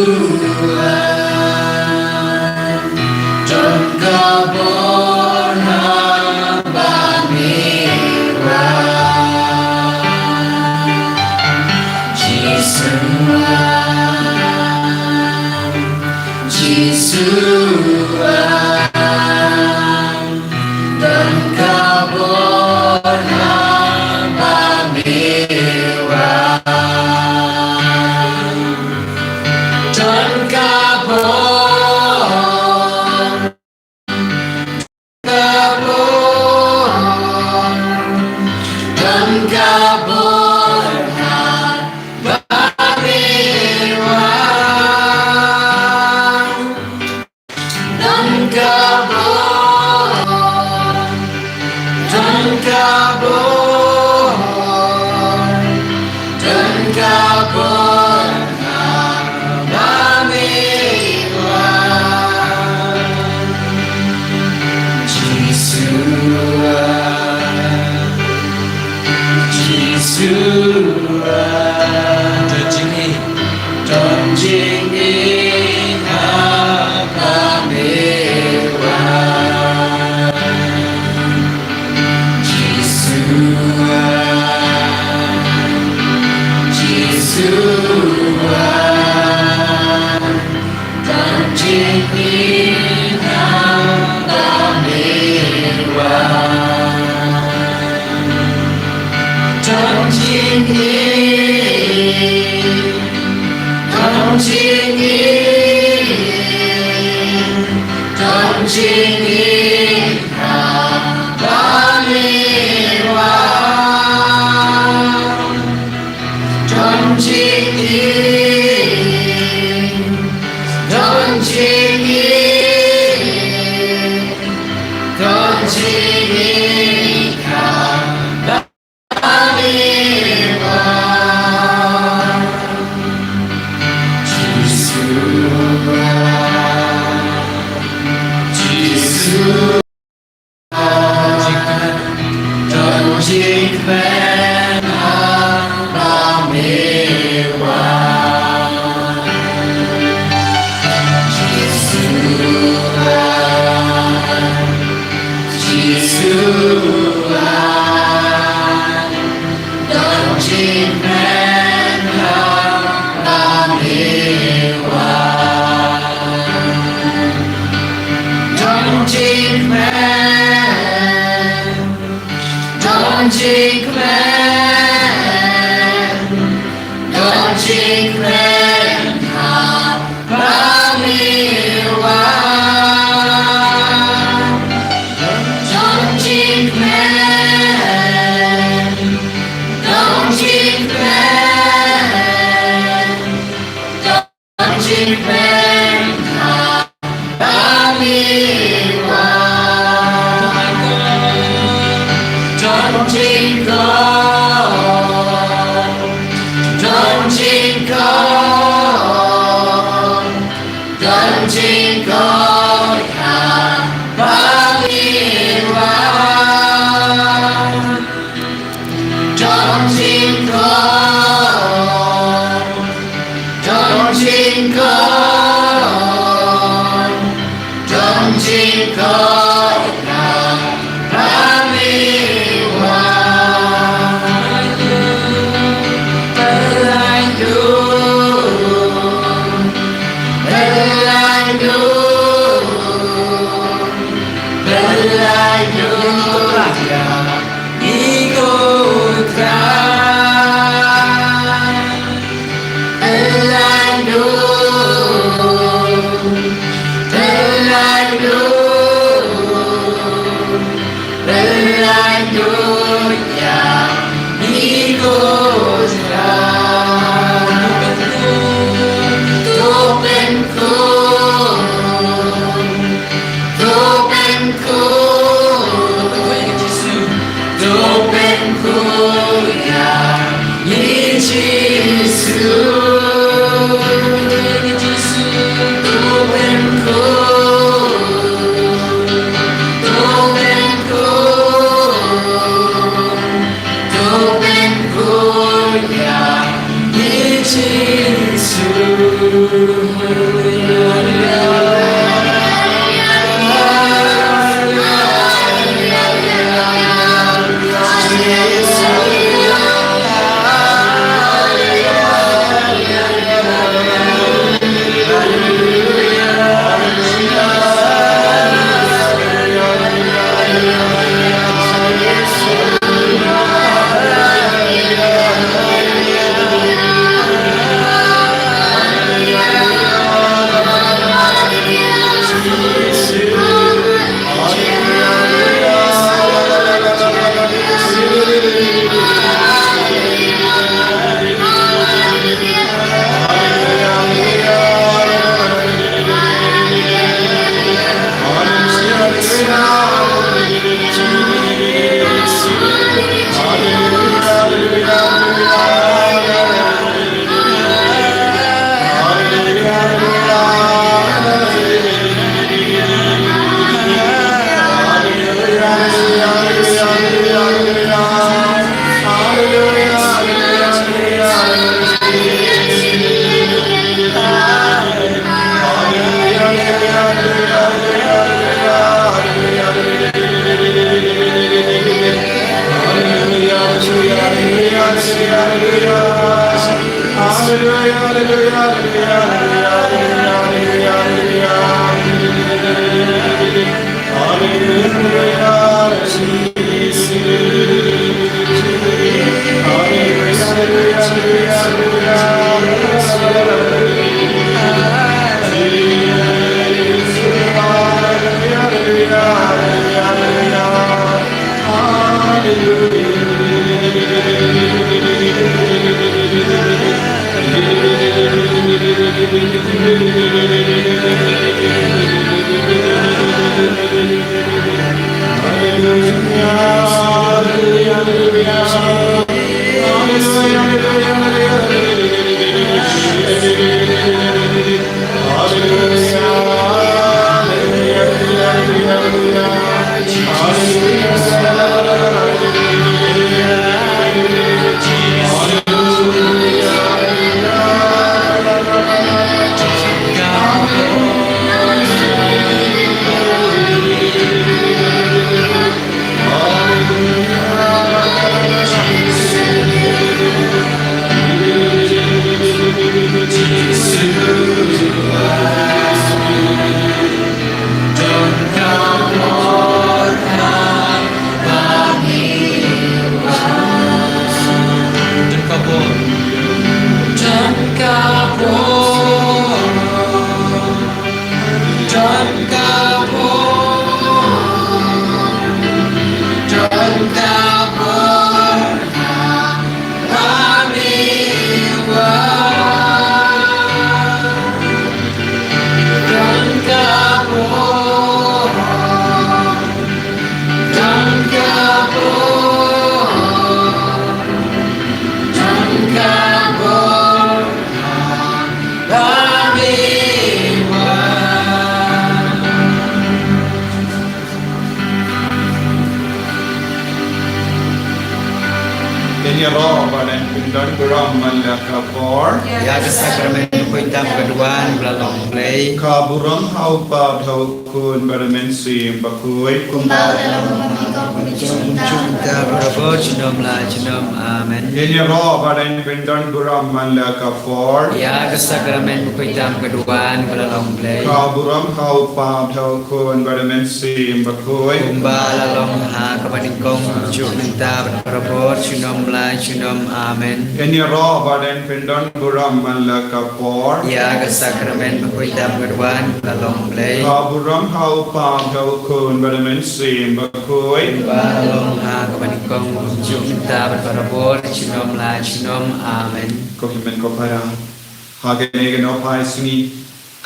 Hãy subscribe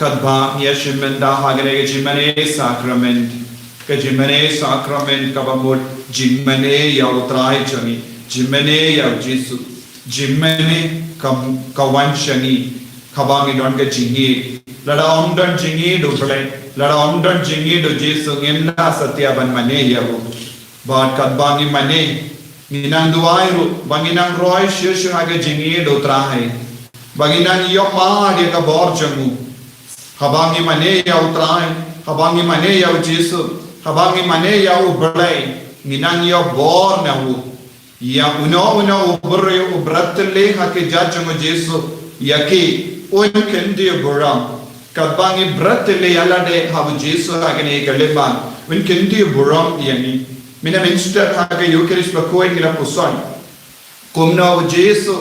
Kadba Yeshimenda Hagane Jimane Sacrament, Kajimane Sacrament Kabamut, Jimane Yautrai Chani, Jimane Yav Jesu, Jimane Kawanshani, Kabami Donga Jingi, Lada Omdan Jingi do Play, Lada Omdan Jingi do Jesu, Imna Satyaban Mane Yavu, Bad Kadbangi Mane, Ninanduai, Banginang Roy, Shushu Haga Jingi do Trahe, Baginan Yoma Deka Borjamu. Habangi mane yau trai, habangi mane yau Jesu, habangi mane yau blai, minang yau bor na hu. Ya uno ubre ubratele hake jajango Jesu, yaki un kendi buram. Kabangi bratele yalade habu Jesu hake kaleban, un kendi buram yani. Mina minster hake Eucharist bakoi ngira pusan. Kumna Jesu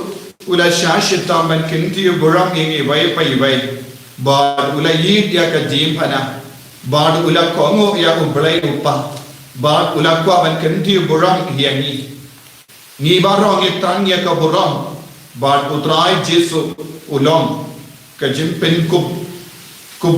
ula shashita man kendi buram ingi vai pai vai. Bad ula yid ya kajim pana, bad ula kongo ya ublay upa, bad ula kwa ban kanti buram hiyangi. Ni barong itang ya ka buram, bad utray Jesu ulong, kajim Pynkoit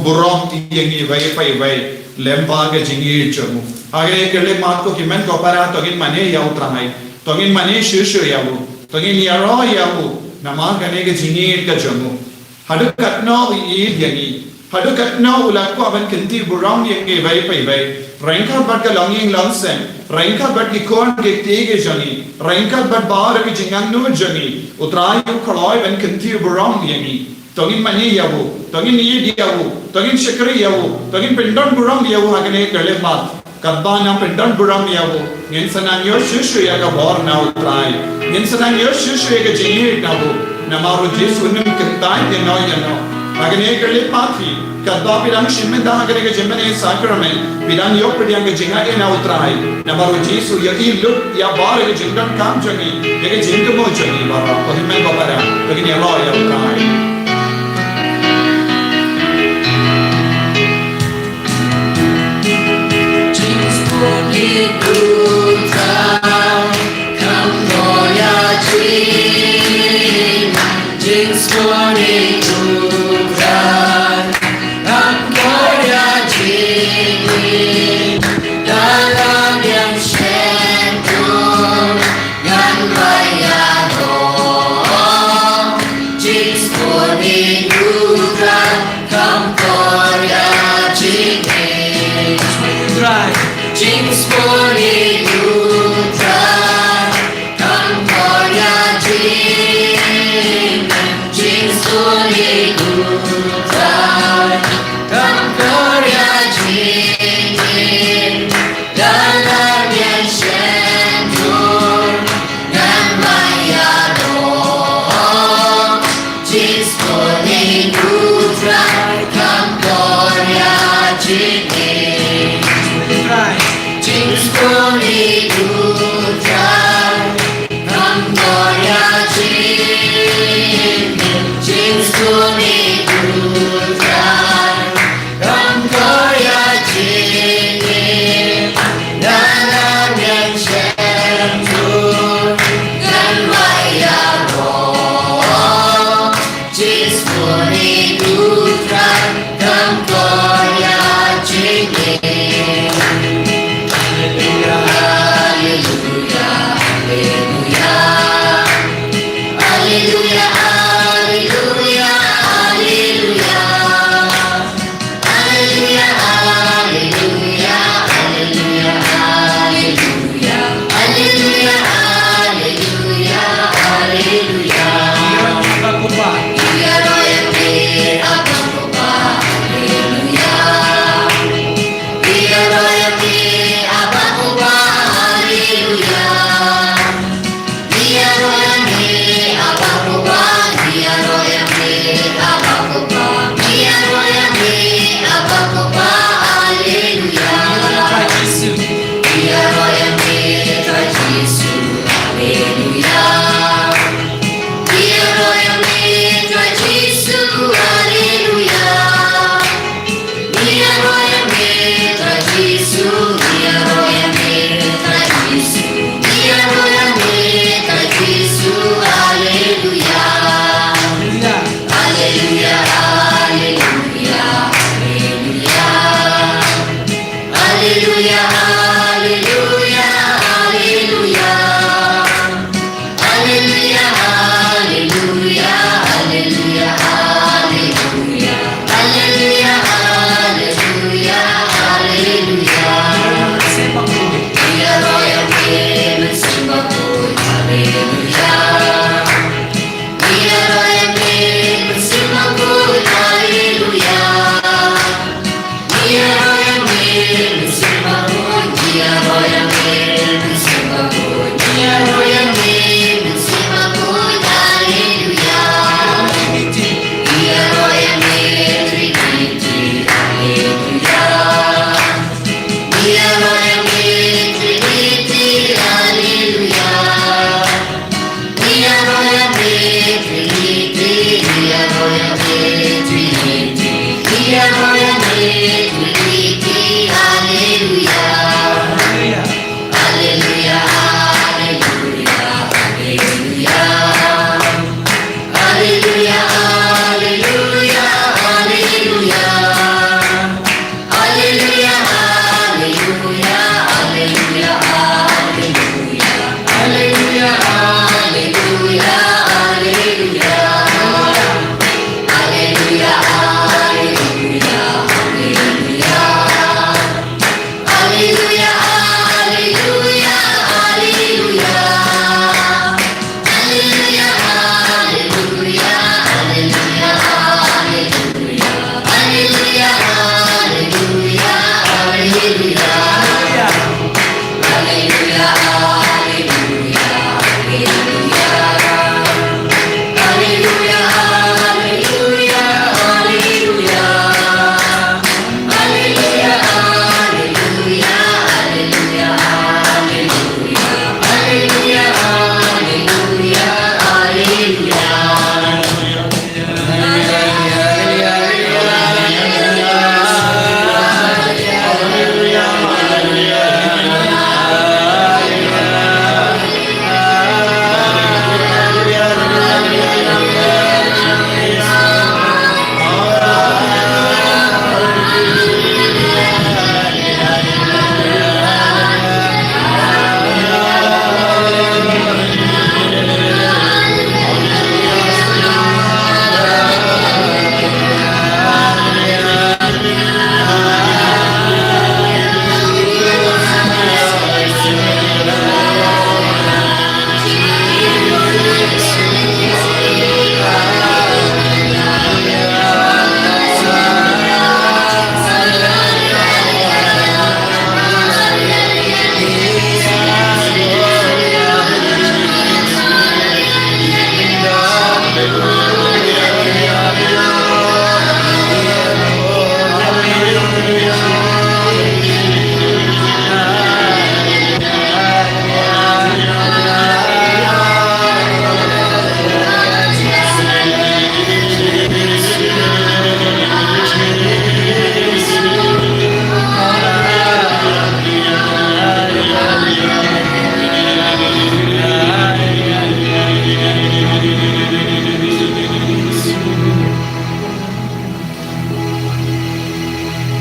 buram hiyangi vai lempa ke jingi chamu. Agre kele mat ko kimen ko para togin mane ya utray, togin mane shushu yawu, togin yaro yawu, nama kane ke jingi ka chamu. Hadukat no iid yangi, hadukat no ulakwa ban kinti burang yangi vai, rengka bat ka longing langsen, rengka bat ki kon ke tege jangi, rengka bat bar ki jingang no jangi, utray yu kaloy ban kinti burang yangi, togin mani yawu, togin iid yawu, togin shikri yawu, togin pindon burang yawu hagane kale mat, Kadana pendan buram yawo. Ngensanan yo shushu ya ka bor na utrai. Ngensanan yo shushu ya ka jingi na bo. Namaro Jesu nim kentai de no ya no. Agane kali pati. Kadba pirang shimme da agane ka jimene sacrament. Pirang yo pediang ka jinga e na utrai. Namaro Jesu ya i look ya bar ka jingdan kam jangi. Ya ka jingdu mo jangi bara. Kohime babara. Agane lo ya utrai. Hallelujah.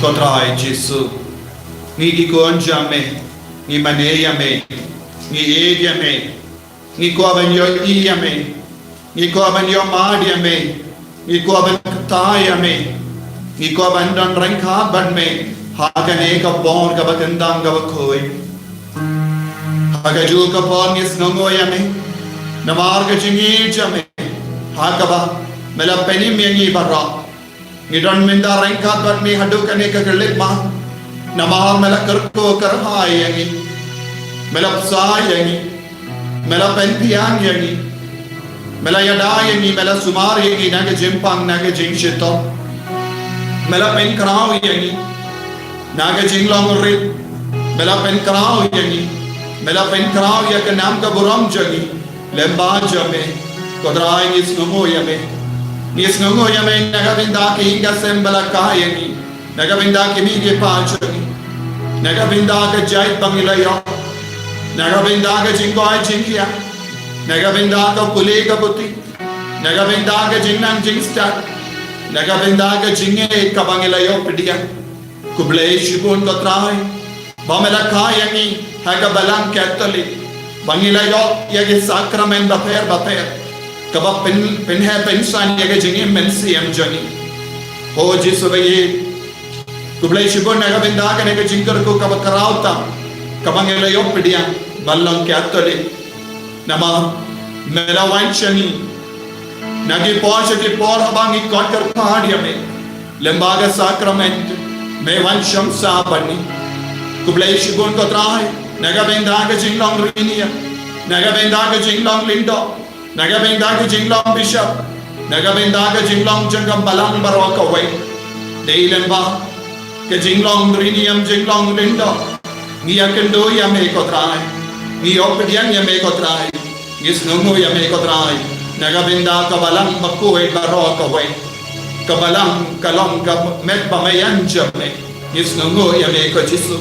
có trai Giêsu nghi cái con jame nghi mane yame nghi e yame nghi qua bên yo i yame nghi qua bên yo ma yame nghi qua bên ta yame nghi qua bên dan rang kha ban me ha ka ne ka bon ka ba kendang ka ba khoi ha ka ju ka bon ngis ngongo yame namar ka jingi jame ha ka ba mela peni me ngi barra ngi dan menda rang kha ban me hadu ka ne ka kelit ma namar mela kerko kerha yangi mela psa yangi mela penpiang yangi mela yada yangi mela sumar yangi naga jimpang naga jingshito mela pen krao yangi naga jinglong rit mela pen krao yangi mela pen krao ya ka nam ka buram jagi lemba jame kodrai ngis ngomo yame naga binda ki inga sembala ka yangi naga binda ki mi ge pa jagi naga binda ka jai bangilayo naga binda ka jingduwai jingkia naga binda ka puli ka puti naga binda ka jingnang jingstar naga binda ka jinge ka bangilayo pidia kuble shibun ka trai bamela kayangi haga balang catholic bangilayo yage sacrament baper kaba pen hai pensan yage jinge mensi am jani ho Giêsu bayi kuble shibun naga binda ka naga jingkar ko kaba karauta kabangelayo pidia balang catholic nama mela wanchani nagi poche ki por habangi kotter phadia me lembaga sacrament me wancham sa bani kublai shibun ko trai naga benda ka jinglong rinia naga benda ka jinglong lindo naga benda ka jinglong bishop naga benda ka jinglong jangam balang barwa ka wai dei lemba ka jinglong riniam jinglong lindo ngia kendo ya me ko trai ni opedian ya me ko trai ngis ngongo ya me ko trai naga binda ka balang makuwe baro ka we ka balang kalong ka met ba mayan jame ngis ngongo ya me ko Giêsu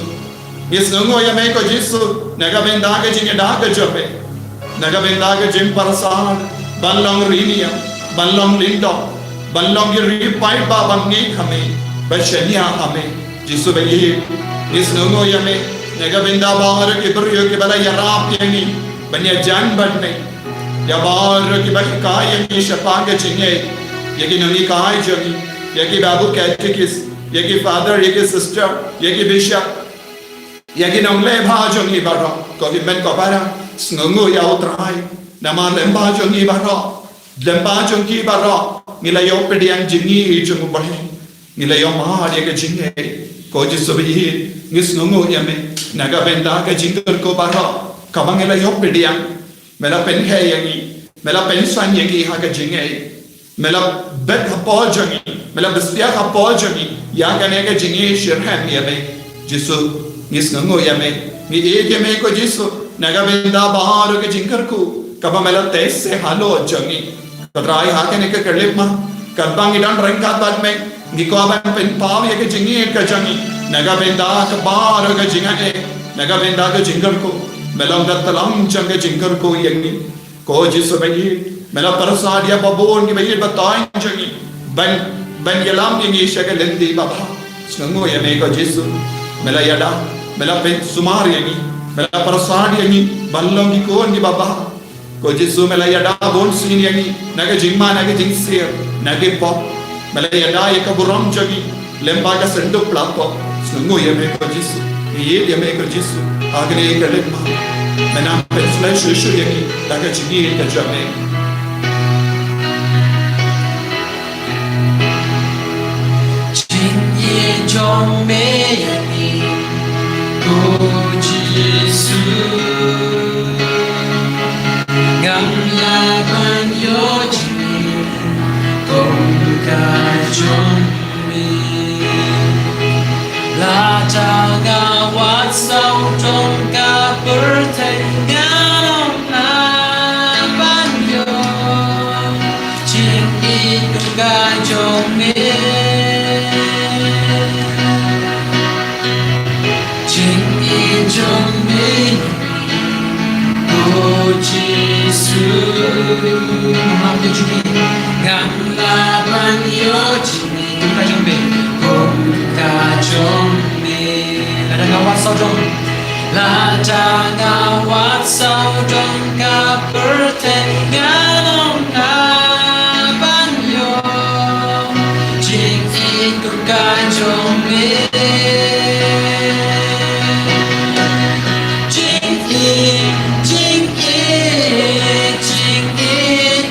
ngis ngongo ya me ko Giêsu naga binda ka jinga da ka jame naga binda ka jim parasad balong rinia balong lindo balong ri pai ba bangi khame bashania khame Giêsu be ngis ngongo ya me naga binda bahar ke brio ke bala ya rap yangi banya jan banne ya bahar ke bal kai yangi shapa ke chinge yaki nani kai jagi yaki babu catechist yaki father yaki sister yaki bishop yaki nongle bha jongi baro ko ki men ko bara sngongo ya utrai nama lemba jongi baro ngilayo pediang jingi jongu bahe ngilayo ma yaki jinge ko Giêsu be ngis ngongo yame naga benda ka jingkar ko baro kabangela yo pediang mela pen khay yangi mela pen san yangi ha ka jinge mela bet ha po jangi mela bestia ha po jangi ya ka ne ka jinge shirham yame Giêsu ngis ngongo yame ni e yame ko Giêsu naga benda bahar ka jingkar ko kabamela tes se halo jangi katrai ha ka ne ka kerlip ma kabang idan rangkat bat me ngiko aban pen paw ya ka jinge ka jangi naga benda ka bar ka jinga e naga benda ka jingar ko melang da talang jang ka jingar ko yangi ko Giêsu bayi mela parasad ya babon ki bayi batain jangi ban yalam yangi shaga lendi baba sngo ya me ko Giêsu mela yada mela pen sumar yangi mela parasad yangi ballong ki ko ni baba ko Giêsu mela yada bon sin yangi naga jingma naga jingsir naga pop mela yada ya ka buram jangi lemba ka sendu plato sngo ya me ko Giêsu ye ya me ko Giêsu agne ka lemma mena pen flesh shu yangi daga jingi ka jame jingi jong me yangi ko Giêsu ngam la ban yo jingi kong ka jong la chao ga wat sau trong ca pertengahan na banyo ching itu ga jong me ching i jong me oh Giêsu mam de ching ngam la banyo ching itu ga jong me kong ka jong sau trong là cha ngà wat sau trong cả bờ thế ngà nông na ban yo chính in cũng cái trong mình chính in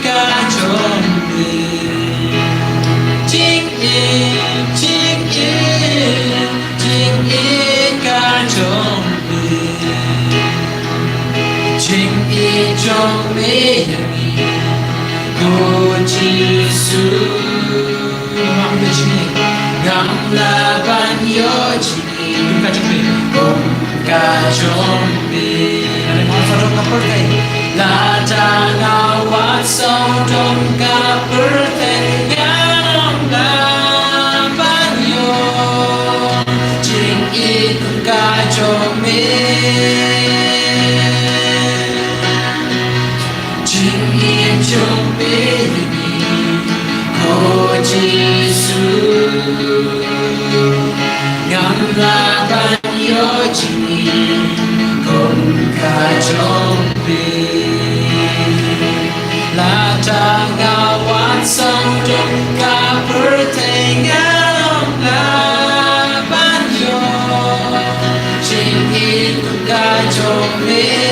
cả trong mình chính in cả trong trong mình cô Giêsu ngắm là ban yo chỉ cùng cả trong mình là cha ngào wat sau trong cả bờ thế ngắm là ban yo chính ít cùng cả trong mình trong bên cô Giêsu ngắm là ban yo chỉ cùng cả trong bên là cha ngào wat sau trong cả bờ thế ngắm là ban yo chính ít cùng cả trong bên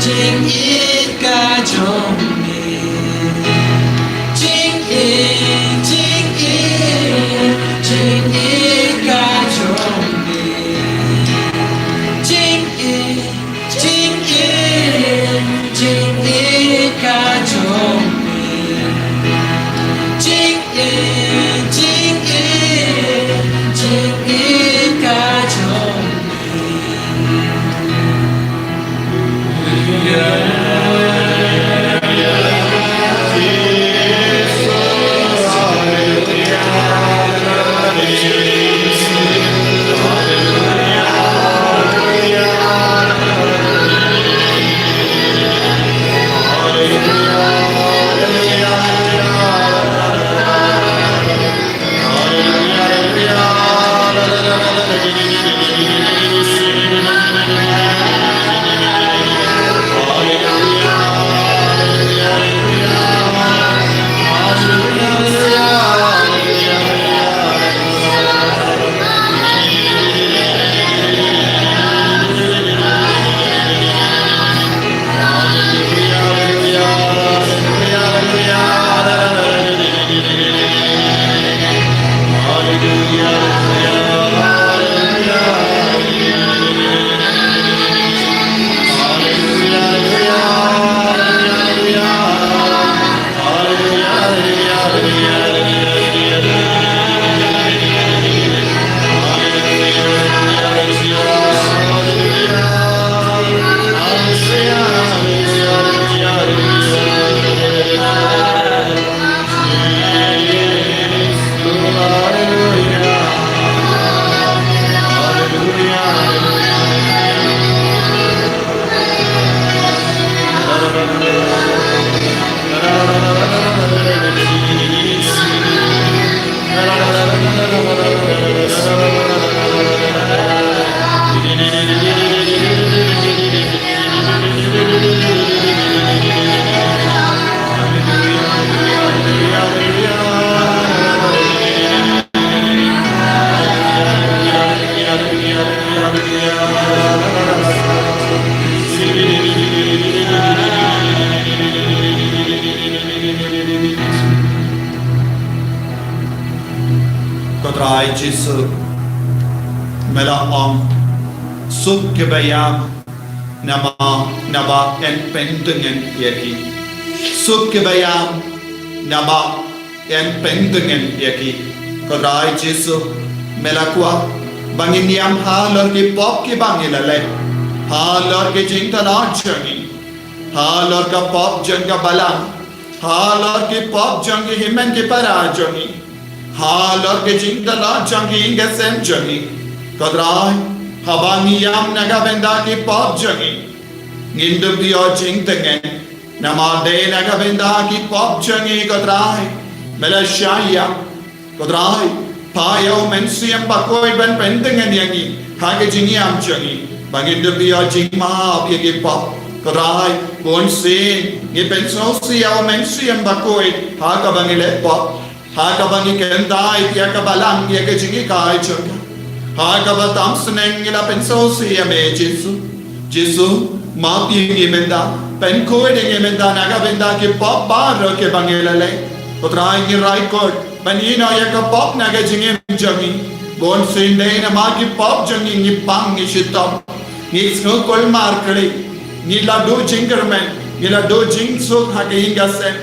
chính ít cả trong mình chính ít cả trong mình chính ít cả trong mình chính ít cả trong Kodrai Jesu mela om suk kebayam naba en pentungan yaki suk kebayam naba en pentungan yaki Kodrai Jesu mela kwa bangin yam halor ki pop ki bangilale halor ki jingtana changi halor ka pop janga balang halor ki pop jangi himen ki para jangi halor ke jingtana jangi ngesem jangi Kodrai habangi yam nagavenda ki pop jangi Jingduwai jingtengen namade nagavenda ki pop jangi Kodrai Melashaya, Kodrai, Pio, Mensiam, Bakoi, Ben Penting and Yangi, Hagajingiam Changi, Bangindabia, Jingma, Yagipa, Kodrai, Bonsin, Yipensosia, Mensiam, Bakoi, Hagabangilepa, Hagabangi Kendai, Yakabalang, Yakajingi Kaichaka, Hagabatamsneng, Pensosia, Jesu, Mapi Gimenda, Pynkoit Gimenda, Nagabenda, Kipop, Bar, Kebangelele. Potrai ki raikot banina yaka pop naga jingim jangi bon sinde na magi pop jangi ni pang ni shitop ni skol markali ni ladu jingermen ni ladu jingsuk hakinga sen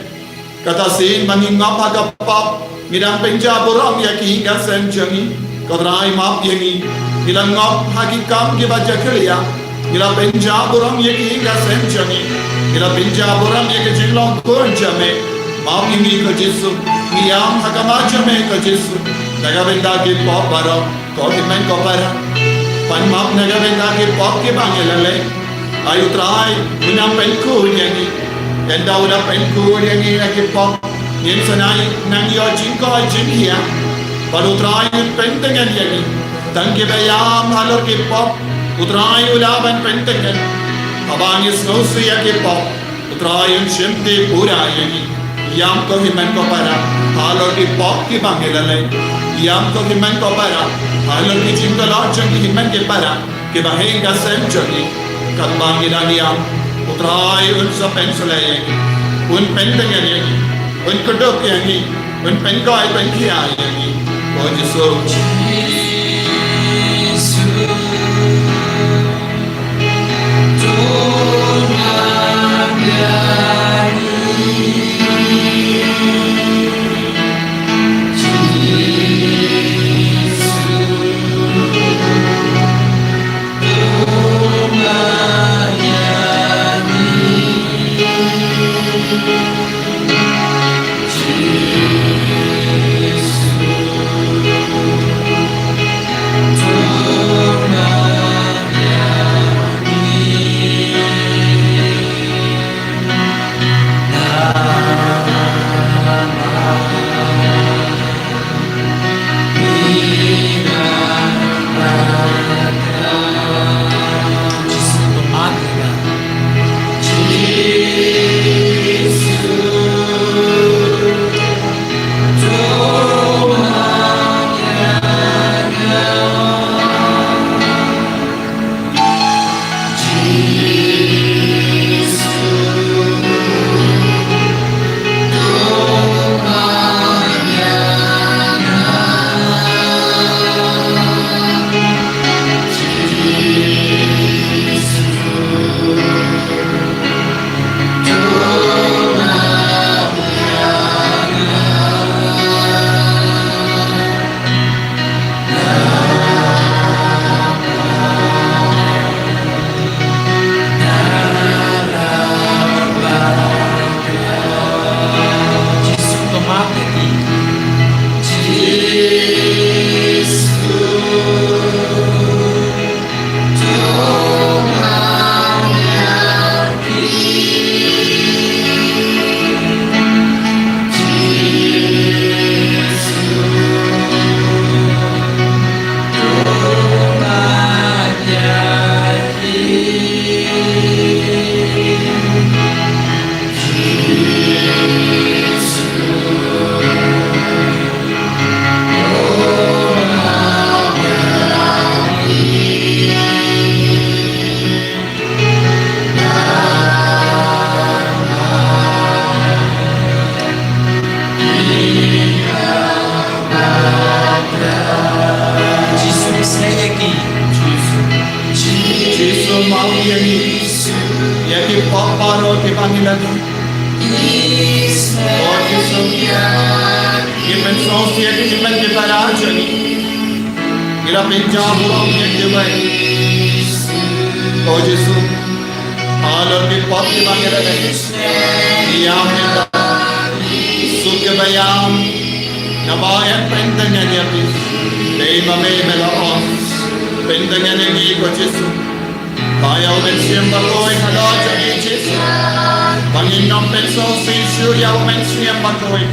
kata sin bangi ngapa ka pop midang penjaburam yaki hinga sen jangi potrai map yangi ni langop hakikam ki bajakliya ni la penjaburam yaki hinga sen jangi ni la penjaburam yaki jinglong kon jame Mapi ko Jesu, Miyam Hakamacha me ko Jesu, Nagabenda ki pop baro, koki men ko para, pan map nagabenda ki pop ki bangelale, ayutrai, unam Pynkoit yangi, enda una Pynkoit yangi na ki pop, yin sanai nang yo Jingduwai Jingia, parutrai pentengan yangi, tangki bayam halor ki pop, utrai ulaban pentengan, abangis nosia ki pop, utrai shimti pura yangi. Yam ko himan ko para halor ki pop ki bangelale yam ko himan ko para halor ki Jingduwai jangi himan ke para ke bahenga sem jangi kan bangilani yam utrai un sa pensule un pentengan yangi un kodok yangi un Pynkoit penkia yangi o Jesu Oh Jesu, halor ki pop ki bangelale, yam sukebayam, nabayan pentengan yapis, deva me melaos, pentengan yang ko Jesu, kaya umensiam bakoi halo jadi Jesu, Panginoon penso sisu ya umensiam bakoi,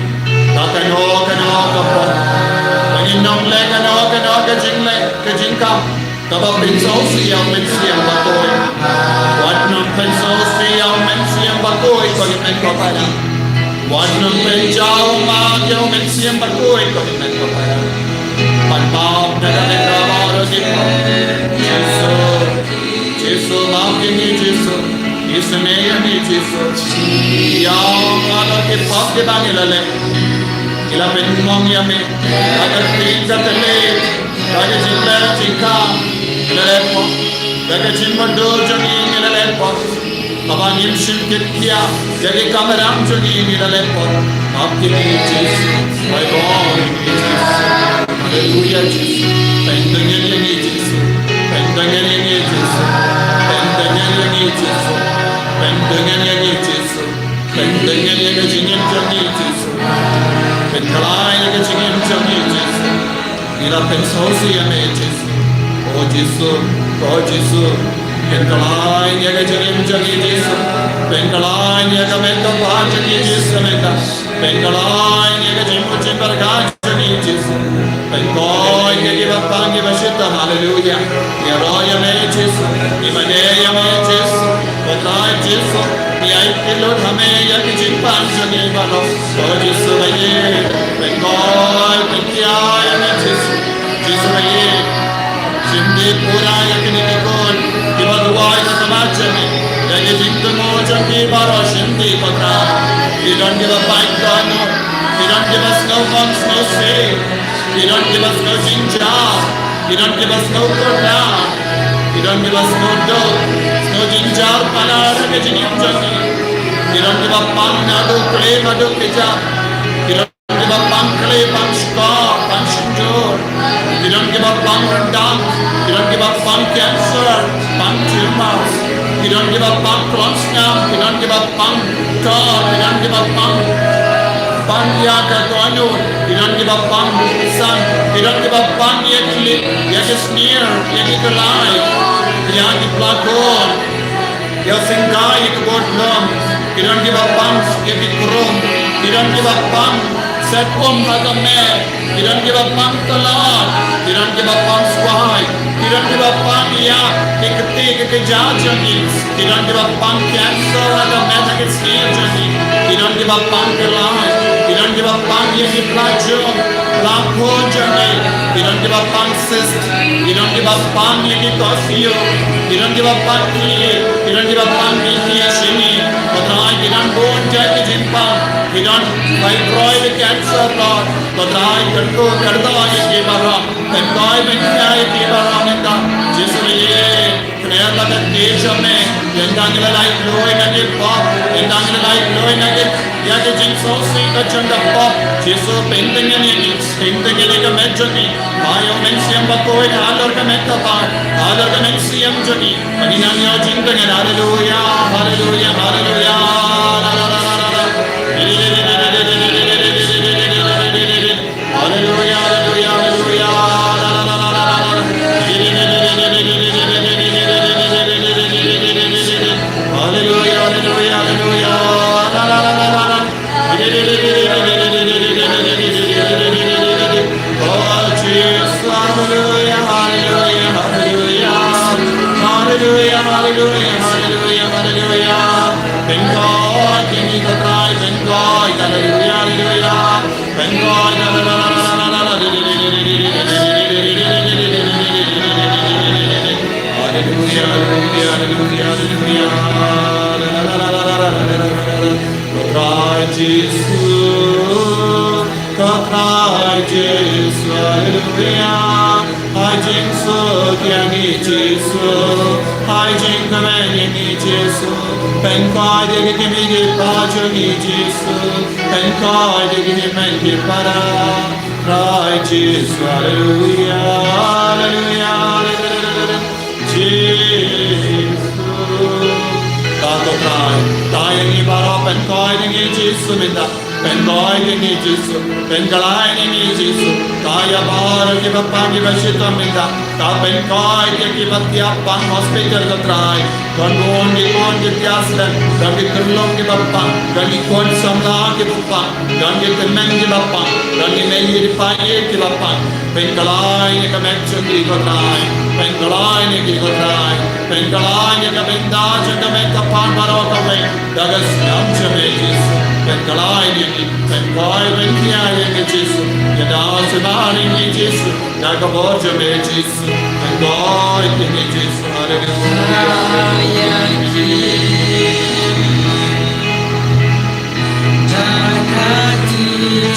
Pynkoit ini Yesus, Pynkalai ini Yesus, kaya bar ke Bapa ke Bashita minta, ka Pynkoit ke Batiapang hospital ke try, kon ke tiaslan, dan ke kelong ke Bapa, dan ke kon samla ke Bapa, dan ke tenang ke Bapa, dan ke meyi di paye ke Bapa, Pynkalai ni ke mention ke try, Pynkalai ni ke try, Pynkalai ni ke benda jaga mereka pan baru kau, dagas nam Yesus. Pynkalai ni, Pynkoit benkia ni Yesus, yada sebari ni Yesus, daga boja ni Yesus, Pynkoit ni Yesus, haleluya.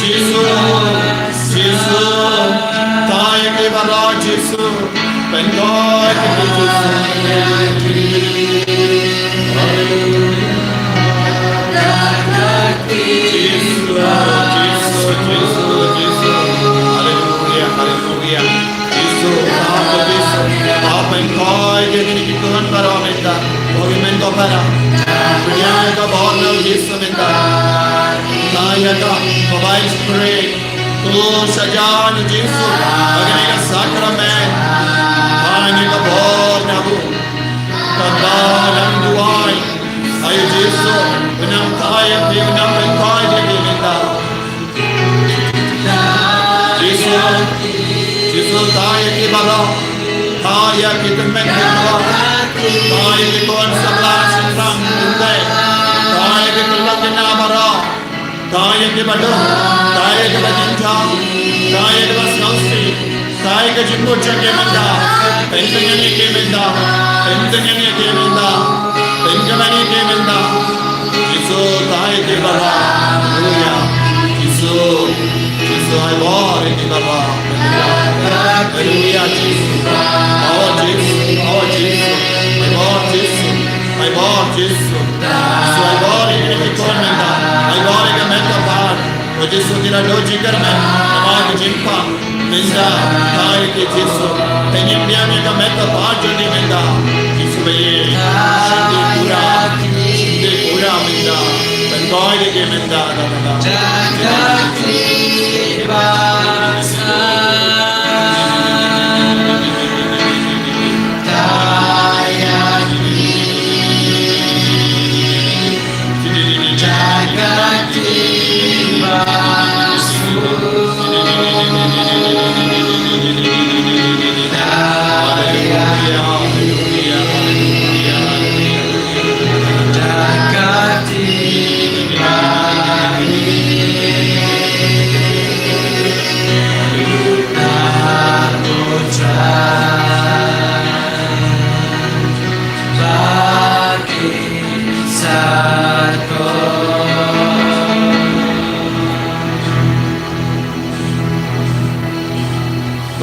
Yesus, Yesus, Taya ke bara Yesus, Pynkoit ni Yesus. Haleluya. Yesus, apa yang kau jadi Tuhan para minta, movimento para, dunia ka bahana Yesus minta, naya ka provide pray, tu sajan Yesus, agni ka sakramen, agni ka bahana bu, kata Jingduwai, ayo Yesus, benang kaya benang Pynkoit jadi minta. Yesus Taya ki bara, Taya ki temen ki bara, Taya ki Tuhan sebelah senang tuntai, Taya ki kelang ki nabara, Taya ki badu, Taya ki bajinjang, Taya ki basnausi, Taya ki jimbuca ki menda, Pynkalai ki menda, Pynkalai ki menda, Pynkalai ki menda, Yesus Taya ki bara, Haleluya, Yesus. I bought it in the bar. Hallelujah, Jesus. Our Jesus, our Jesus. I bought Jesus. So I bought it in the corner. I bought it in the mental bar. But Jesus did a doji karma. Amag jimpa. Minda. Kai ki Jesus. Tenyam biya ka mental bar jodi minda. Jesus baye. Shinde pura minda. Pynkoit ke minda.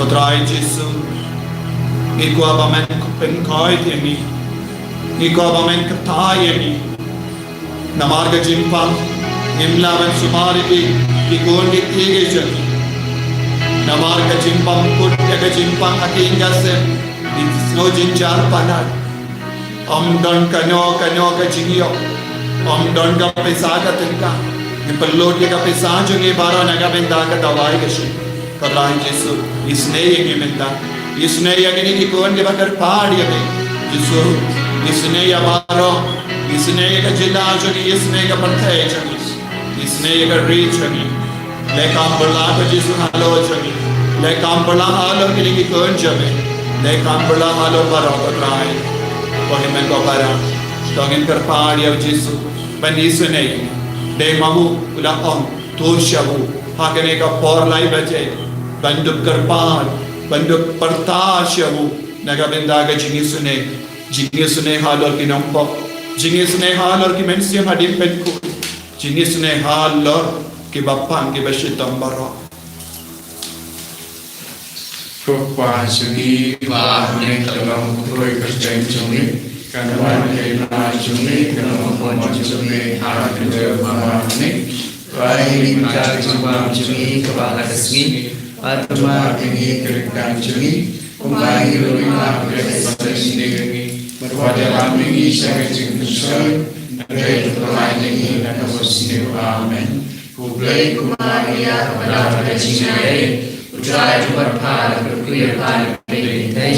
Try Jesus. Iko abamen Pynkoit ini. Iko abamen katai ini. Namarga jimpang. Nimlavan sumari ki ikon ki tige jani. Namarga jimpang kut jaga jimpang akinga se. Snow jinjar panad. Don kanyo ka jingyo. Don ka pesa ka tinka. Nipalod ka pesa jungi bara naga benda ka dawai kashi. Karang Yesus, isnei yang minta, isnei yang ini kikuan ke bakar padi yang Yesus, isnei yang baru, isnei yang jilah jadi, isnei yang percaya jadi, isnei yang reach jadi, lekam berlah ke Yesus halo jadi, lekam berlah halo ini kikuan jadi, lekam berlah halo baru keterai, kau ini kau baru, dongin kerpadi yang Yesus, ben isnei, deh mahu udah om, tursyahu, hakene ka por lai bace. Banduk kerpan, banduk pertasyahu, nagabendaga Jingisynei halor ki nampok, Jingisynei halor ki mensiam hadim Pynkoit, Jingisynei halor ki Bapang ki Bashitam bara. Kukwa sungi bahne dalam kuroi kerjain sungi, kanawan kena sungi, kanawan pon sungi, harap kerja bahne, baik mencari sumber sungi kepala sungi. Atma ini kerjaan sungi, kembali rumah bersama sendiri. Berwajah kami sangat bersyukur dari perlahan ini dan bersih. Amin. Kublai Kumaria Pada Jingisynei Utrai Tumarpada Berkuya Pada Bintei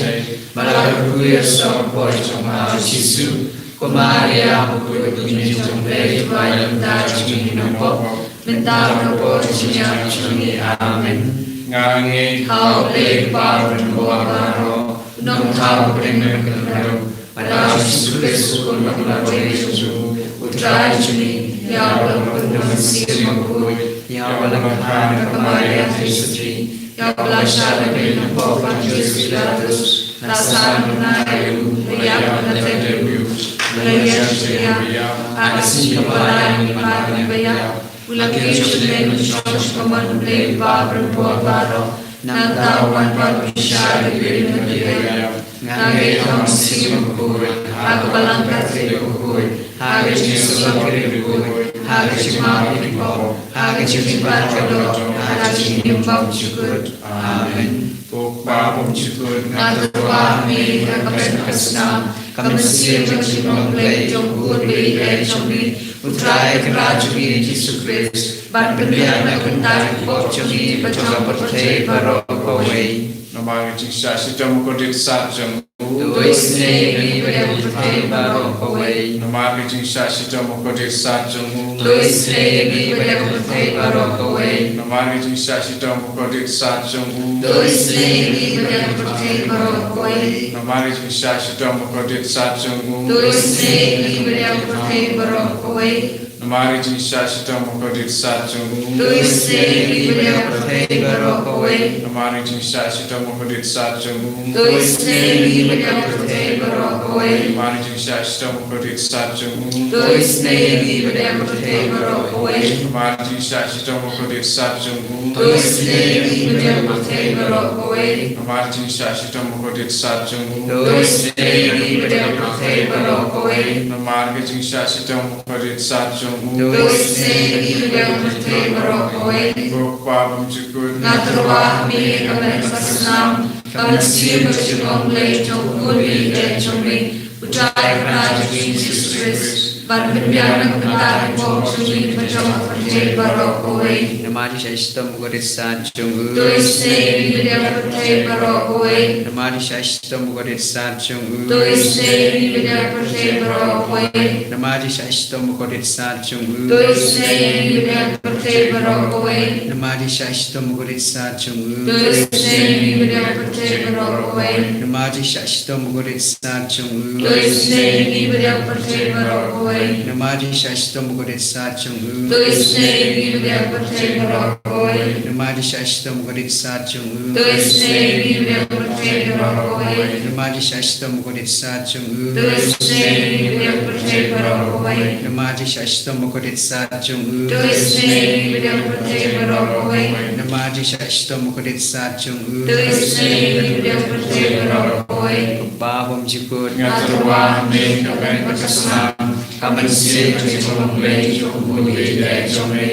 Malakuya Sopoi Chama Jisu Kumaria Bukuya Jingisynei-blei Vayam Dajmi Nopo Mentang Nopo Jingisynei Amen Ngangi Kau Blei Paran Boabaro Nong Kau Brenner Kenaro Pada Yesus Kristus Kumaria Yesus Utrai Jini Ya Allah Pendengar Mengkui Ya Allah Kehana Kemaria Tristri Ya Allah Syara Bina Bopan Yesus Pilatus Rasan Menayu Melihat Menayu Melihat Syria Asin Kepala Yang Menarik Bayar Ulang Yesus Menjauh Keman Blei Paran Boabaro Nang Tawan Pada Syara Bina Bayar Ngangai Kau Sing Mengkui Aku Balangkat Mengkui Haga Yesus Mengkui Haga Jemaat Ibu, Haga Jemaat Kedok, Haga Jemaat Syukur. Amin. Bapa Syukur. Natua Mi Kapan Kesnam, Kamesir Jingisynei-blei Jongkut Blei Jongni, Utrai Kerajaan Yesus Kristus, Ban Pendiana Kentar Bop Jongni, Baca Pertai Barokawai. Nama Jingisynei Sedang Kodit Sajeng. Jingisynei Pertai Barokawai. Nama Jingisynei Sedang Kodit Sajeng. Jingisynei Pertai Barokawai. Nama Jingisynei Sedang Kodit Sajeng. Jingisynei Pertai Barokawai. Nama Jingisynei Sedang Kodit Sajeng. Jingisynei Pertai Barokawai. Nama Jingisynei Sedang Kodit Sajeng. Jingisynei Pertai Barokawai. Nama Jingisynei Sedang Kodit Sajeng. Jingisynei Pertai Barokawai. Nama Jingisynei Sedang Kodit Sajeng. Jingisynei Pertai Barokawai. Nama Jingisynei Sedang Kodit Sajeng. Jingisynei Pertai Barokawai. Nama Jingisynei Sedang Kodit Sajeng. Jingisynei Pertai Barokawai. Nama Jingisynei Sedang Kodit Sajeng. Jingisynei Pertai Barokawai. Bapa Syukur. Natua Mi Kapan Kesnam, Kamesir Jingisynei-blei Jongkut Blei Jongni, Utrai Kerajaan Yesus Kristus, Ban Pendiana Kentar Bop Jongni, Baca Pertai Barokawai. Nama Jingisynei Kodit Sajeng. Jingisynei Pertai Barokawai. Nama Jingisynei Kodit Sajeng. Jingisynei Pertai Barokawai. Nama Jingisynei Kodit Sajeng. Jingisynei Pertai Barokawai. Nama Jingisynei Kodit Sajeng. Jingisynei Pertai Barokawai. Nama Jingisynei Kodit Sajeng. Jingisynei Pertai Barokawai. Nama Jingisynei Kodit Sajeng. Jingisynei Pertai Barokawai. Nama Jingisynei Kodit Sajeng. Jingisynei Pertai Barokawai. Nama Jingisynei Kodit Sajeng. Jingisynei Pertai Barokawai. Nama Jingisynei Kodit Sajeng. Jingisynei Pertai Barokawai. Nama Jingisynei Kodit Sajeng. Jingisynei Pertai Barokawai. Bapa Syukur. Natua Mi Kapan Kesnam, Kamesir Jingisynei-blei Jongkut Blei Jongni,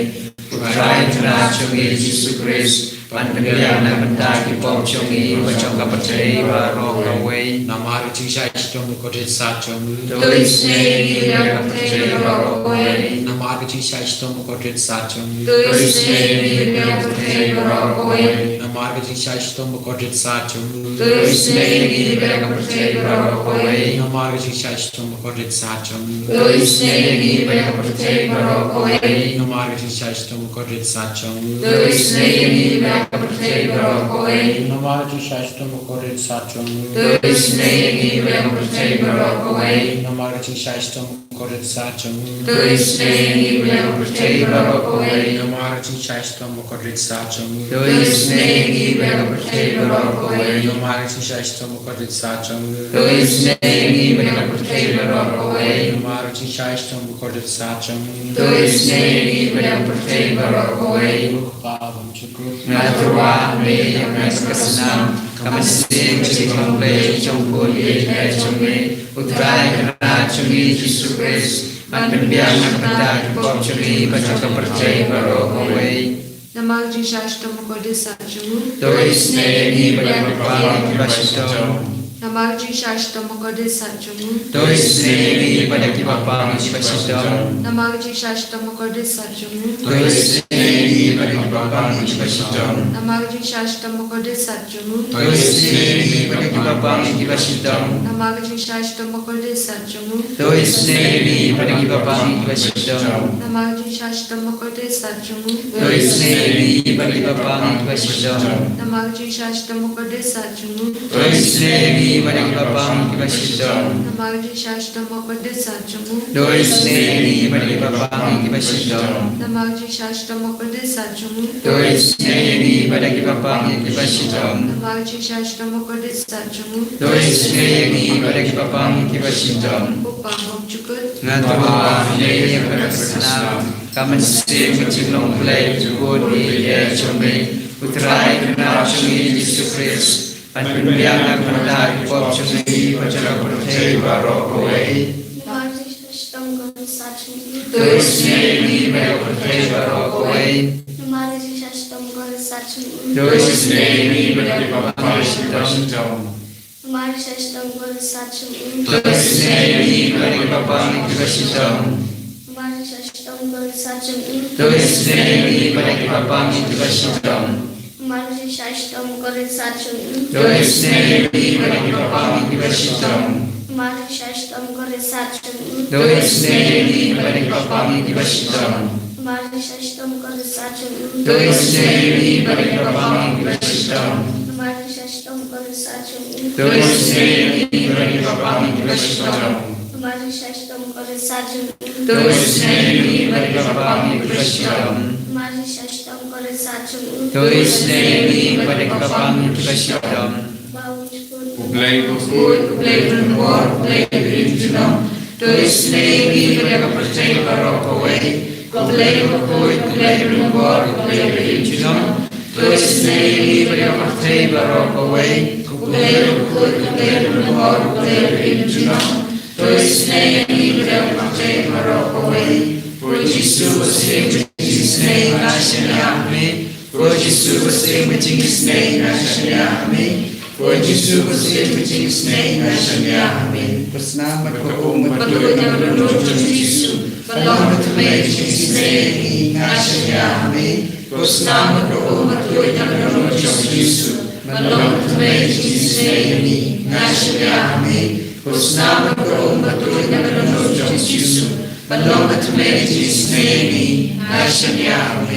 Utrai Kerajaan Yesus Kristus, Ban Pendiana Kentar Bop Jongni, Baca Pertai Barokawai. Nama Jingisynei Sedang Kodit Sajeng. Jingisynei Pertai Barokawai. Nama Jingisynei Sedang Kodit Sajeng. Jingisynei Pertai Barokawai. Nama Jingisynei Sedang Kodit Sajeng. Jingisynei Pertai Barokawai. Nama Jingisynei Sedang Kodit Sajeng. Jingisynei Pertai Barokawai. Nama Jingisynei Sedang Kodit Sajeng. Jingisynei Pertai Barokawai. Nama Jingisynei Sedang Kodit Sajeng. Jingisynei Pertai Barokawai. Nama Jingisynei Sedang Kodit Sajeng. Jingisynei Pertai Barokawai. Nama Jingisynei Sedang Kodit Sajeng. Jingisynei Pertai Barokawai. Nama Jingisynei Sedang Kodit Sajeng. Jingisynei Pertai Barokawai. Nama Jingisynei Sedang Kodit Sajeng. Jingisynei Pertai Barokawai. Bapa Syukur. Natua Mi Kapan Kesnam, Kamesir Jingisynei-blei Jongkut Blei Jongni, Utrai Kerajaan Yesus Kristus, Ban Pendiana Kentar Bop Jongni, Baca Pertai Barokawai. Nama Jingisynei Kodit Sajeng. Jingisynei Pertai Barokawai. Namaga Jingisynei Mokode Satchung. Dois nele pada kibapang ibasidam. Namaga Jingisynei Mokode Satchung. Dois nele pada kibapang ibasidam. Namaga Jingisynei Mokode Satchung. Dois nele pada kibapang ibasidam. Namaga Jingisynei Mokode Satchung. Dois nele pada kibapang ibasidam. Namaga Jingisynei Mokode Satchung. Dois nele pada kibapang ibasidam. Namaga Jingisynei Mokode Satchung. Dois nele pada kibapang ibasidam. Namaga Jingisynei Mokode Satchung. Dois nele pada kibapang ibasidam. Namaga Jingisynei Mokode Satchung. Dois nele pada kibapang ibasidam. Namaga Jingisynei Mokode Satchung. Dois nele pada kibapang ibasidam. Upang Hong Chukut. Ngatuwa nele pada senam. Kamen sing Jingisynei-blei jukut dia cumi. Putrai kena cumi Yesus Kristus. Panpindiang kepada pop cumi pacara percaya barokoi. Dois nele pada percaya barokoi. Dois nele pada kibapang ibasidam. Dois nele pada kibapang ibasidam. Dois nele pada kibapang ibasidam. Dois nele pada kibapang ibasidam. Dois nele pada kibapang ibasidam. Dois nele pada kibapang ibasidam. Dois nele pada kibapang ibasidam. Dois nele pada kibapang ibasidam. Dois nele pada kibapang ibasidam. Kublai Kublai Jingisynei Dois nele pada percaya barokoi. Kublai Jingisynei Dois nele pada percaya barokoi. Kublai Jingisynei Dois nele pada percaya barokoi. Puji Suci Jingisynei Nasional. Puji Suci Jingisynei Nasional. Puji Suci Jingisynei Nasional. Bersama umat yang menuju Yesus. Selamat Jingisynei Nasional. Bersama umat yang menuju Yesus. Selamat Jingisynei Nasional. Bersama umat yang menuju Yesus. Selamat Jingisynei Nasional.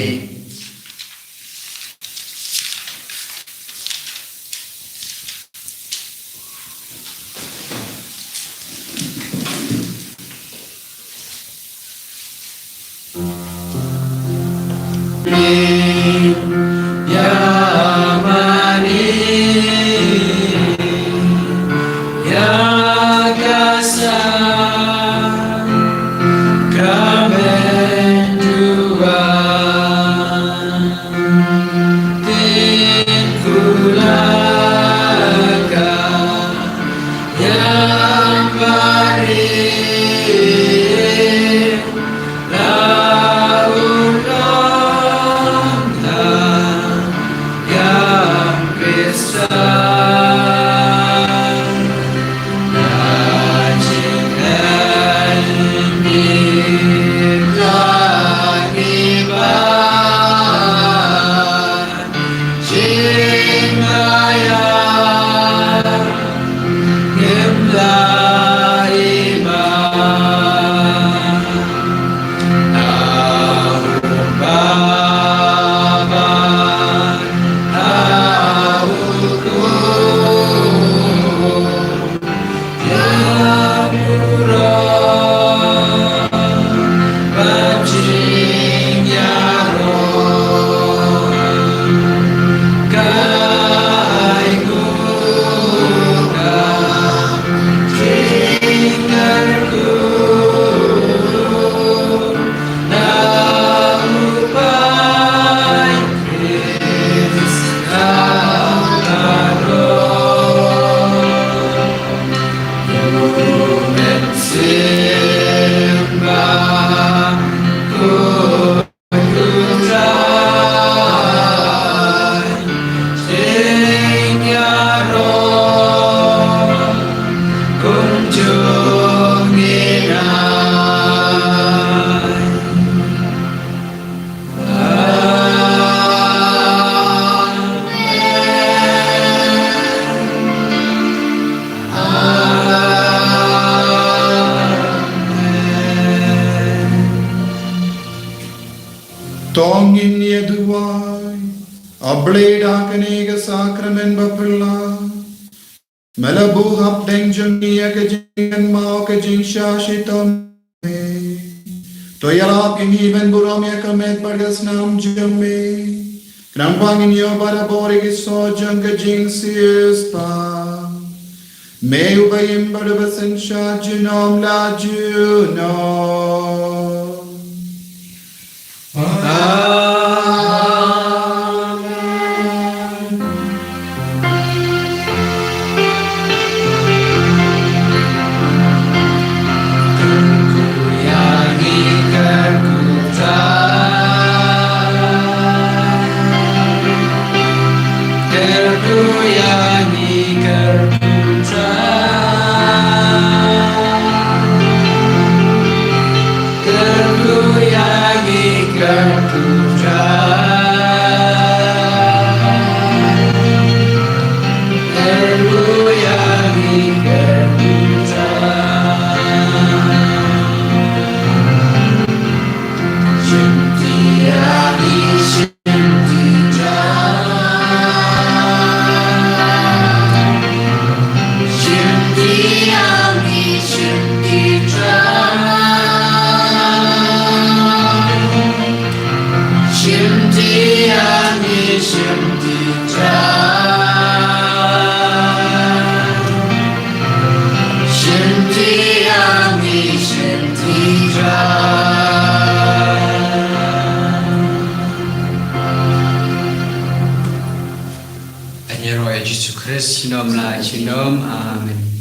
Tongin Jingduwai, Ableda Kanega Sacrament Bapilla, Melabu Hapdeng Jumia Kajing Mao Kajing Shashitam, Toyalap in Heaven Buramia Kamet Bargasnam Jume, Krampang in your Baraborig so Jungajing Siespa, Mayubayim Badabasan Shajunom La Juno. Jingisynei-blei, Amen.